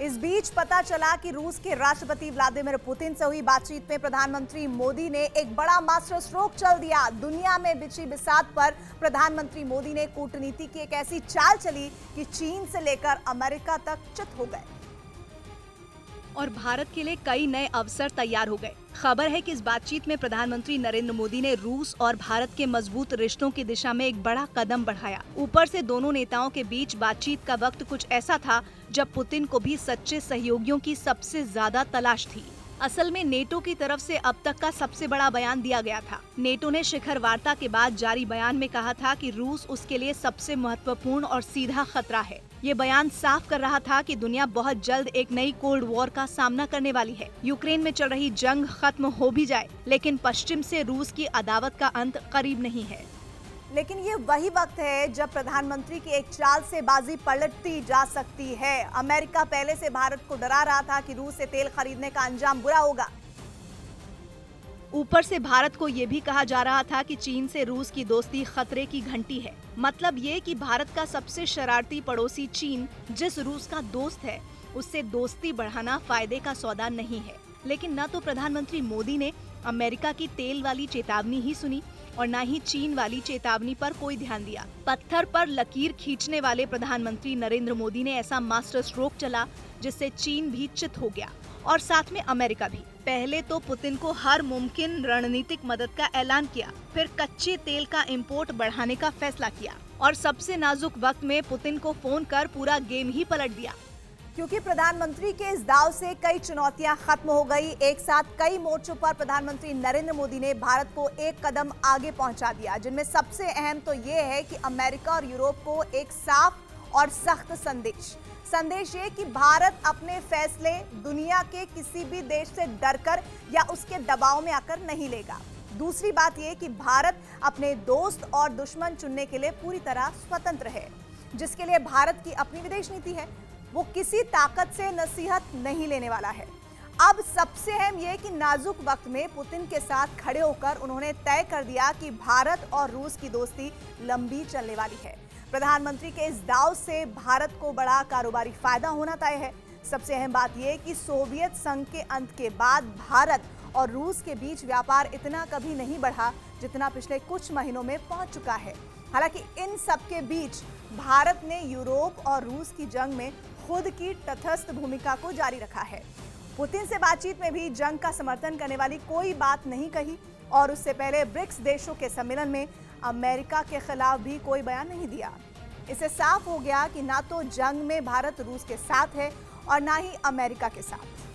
इस बीच पता चला कि रूस के राष्ट्रपति व्लादिमीर पुतिन से हुई बातचीत में प्रधानमंत्री मोदी ने एक बड़ा मास्टर स्ट्रोक चल दिया। दुनिया में बिछी बिसात पर प्रधानमंत्री मोदी ने कूटनीति की एक ऐसी चाल चली कि चीन से लेकर अमेरिका तक चित हो गए और भारत के लिए कई नए अवसर तैयार हो गए। खबर है कि इस बातचीत में प्रधानमंत्री नरेंद्र मोदी ने रूस और भारत के मजबूत रिश्तों की दिशा में एक बड़ा कदम बढ़ाया। ऊपर से दोनों नेताओं के बीच बातचीत का वक्त कुछ ऐसा था जब पुतिन को भी सच्चे सहयोगियों की सबसे ज्यादा तलाश थी। असल में नेटो की तरफ से अब तक का सबसे बड़ा बयान दिया गया था। नेटो ने शिखर वार्ता के बाद जारी बयान में कहा था कि रूस उसके लिए सबसे महत्वपूर्ण और सीधा खतरा है। ये बयान साफ कर रहा था कि दुनिया बहुत जल्द एक नई कोल्ड वॉर का सामना करने वाली है। यूक्रेन में चल रही जंग खत्म हो भी जाए, लेकिन पश्चिम से रूस की अदावत का अंत करीब नहीं है। लेकिन ये वही वक्त है जब प्रधानमंत्री की एक चाल से बाजी पलटती जा सकती है। अमेरिका पहले से भारत को डरा रहा था कि रूस से तेल खरीदने का अंजाम बुरा होगा। ऊपर से भारत को ये भी कहा जा रहा था कि चीन से रूस की दोस्ती खतरे की घंटी है। मतलब ये कि भारत का सबसे शरारती पड़ोसी चीन, जिस रूस का दोस्त है, उससे दोस्ती बढ़ाना फायदे का सौदा नहीं है। लेकिन न तो प्रधानमंत्री मोदी ने अमेरिका की तेल वाली चेतावनी ही सुनी और न ही चीन वाली चेतावनी पर कोई ध्यान दिया। पत्थर पर लकीर खींचने वाले प्रधानमंत्री नरेंद्र मोदी ने ऐसा मास्टर स्ट्रोक चला जिससे चीन भी चित हो गया और साथ में अमेरिका भी। पहले तो पुतिन को हर मुमकिन रणनीतिक मदद का ऐलान किया, फिर कच्चे तेल का इंपोर्ट बढ़ाने का फैसला किया और सबसे नाजुक वक्त में पुतिन को फोन कर पूरा गेम ही पलट दिया। क्योंकि प्रधानमंत्री के इस दाव से कई चुनौतियां खत्म हो गई। एक साथ कई मोर्चों पर प्रधानमंत्री नरेंद्र मोदी ने भारत को एक कदम आगे पहुंचा दिया, जिनमें सबसे अहम तो ये है कि अमेरिका और यूरोप को एक साफ और सख्त संदेश ये कि भारत अपने फैसले दुनिया के किसी भी देश से डरकर या उसके दबाव में आकर नहीं लेगा। दूसरी बात ये कि भारत अपने दोस्त और दुश्मन चुनने के लिए पूरी तरह स्वतंत्र है, जिसके लिए भारत की अपनी विदेश नीति है। वो किसी ताकत से नसीहत नहीं लेने वाला है। अब सबसे अहम यह कि नाजुक वक्त में पुतिन के साथ खड़े होकर उन्होंने तय कर दिया कि भारत और रूस की दोस्ती लंबी चलने वाली है। प्रधानमंत्री के इस दाव से भारत को बड़ा कारोबारी फायदा होना तय है। सबसे अहम बात यह कि सोवियत संघ के अंत के बाद भारत और रूस के बीच व्यापार इतना कभी नहीं बढ़ा जितना पिछले कुछ महीनों में पहुंच चुका है। हालांकि इन सब के बीच भारत ने यूरोप और रूस की जंग में खुद की तटस्थ भूमिका को जारी रखा है। पुतिन से बातचीत में भी जंग का समर्थन करने वाली कोई बात नहीं कही और उससे पहले ब्रिक्स देशों के सम्मेलन में अमेरिका के खिलाफ भी कोई बयान नहीं दिया। इससे साफ हो गया कि ना तो जंग में भारत रूस के साथ है और ना ही अमेरिका के साथ।